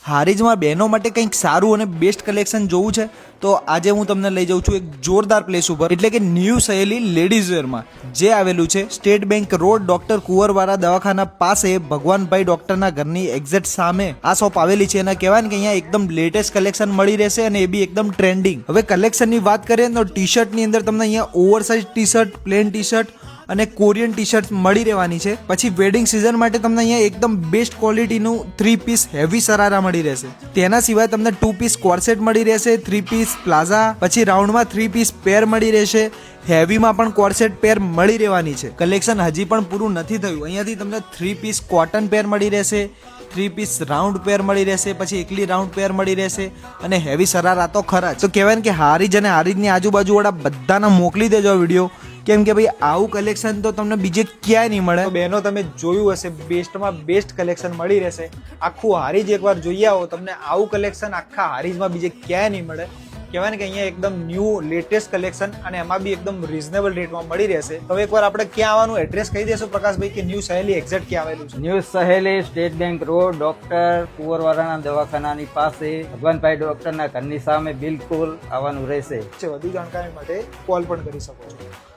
હારીજમાં બહેનો માટે કંઈક સારું અને બેસ્ટ કલેક્શન જોવું છે તો આજે હું તમને લઈ જાઉં છું એક જોરદાર પ્લેસ ઉપર, એટલે કે ન્યૂ સહેલી લેડીઝ વેરમાં, જે આવેલું છે સ્ટેટ બેંક રોડ, ડોક્ટર કુંવરવાળા દવાખાના પાસે, ભગવાનભાઈ ડોક્ટરના ઘરની એક્ઝેક્ટ સામે આ શોપ આવેલી છે. અને કહેવાય ને કે અહીંયા એકદમ લેટેસ્ટ કલેક્શન મળી રહેશે અને એ બી એકદમ ટ્રેન્ડિંગ. હવે કલેક્શનની વાત કરીએ તો ટી શર્ટની અંદર તમને અહીંયા oversize T shirt, plane T shirt અને કોરિયન ટી શર્ટ મળી રહેવાની છે. પછી વેડિંગ સિઝન માટે તમને અહીંયા એકદમ બેસ્ટ ક્વોલિટીનું 3 પીસ હેવી સરારા મળી રહેશે. તેના સિવાય તમને 2 પીસ કોર્સેટ મળી રહેશે, 3 પીસ પ્લાઝા, પછી રાઉન્ડમાં 3 પીસ પેર મળી રહેશે. હેવીમાં પણ કોર્સેટ પેર મળી રહેવાની છે. કલેક્શન હજી પણ પૂરું નથી થયું. અહીંયાથી તમને 3 પીસ કોટન પેર મળી રહેશે, 3 પીસ રાઉન્ડ પેર મળી રહેશે, પછી એકલી રાઉન્ડ પેર મળી રહેશે અને હેવી સરારા તો ખરા જ. તો કહેવાય ને કે હારીજ અને હારીજની આજુબાજુવાળા બધાને મોકલી દેજો વિડીયો, કેમ કે ભાઈ આવું કલેક્શન તો તમને બીજે ક્યાંય નહીં મળે. તો બહેનો તમે જોયું હશે, બેસ્ટમાં બેસ્ટ કલેક્શન મળી રહેશે. આખું હારીજ એકવાર જોઈ આવો, તમને આવું કલેક્શન આખા હારીજમાં બીજે ક્યાંય નહીં મળે. કહેવાય ને કે અહીંયા એકદમ ન્યૂ લેટેસ્ટ કલેક્શન અને એમાં બી એકદમ રિઝનેબલ રેટમાં મળી રહેશે. હવે એકવાર આપણે ક્યાં આવવાનું એડ્રેસ કહી દેશો પ્રકાશભાઈ, કે ન્યૂ સહેલી એક્ઝેક્ટ ક્યાં આવેલું છે? ન્યૂ સહેલી સ્ટેટ બેંક રોડ, ડોક્ટર કુંવરવાળાના દવાખાનાની પાસે, ભગવાનભાઈ ડોક્ટરના ઘરની સામે બિલકુલ આવવાનું રહેશે. વધુ જાણકારી માટે કોલ પણ કરી શકો છો.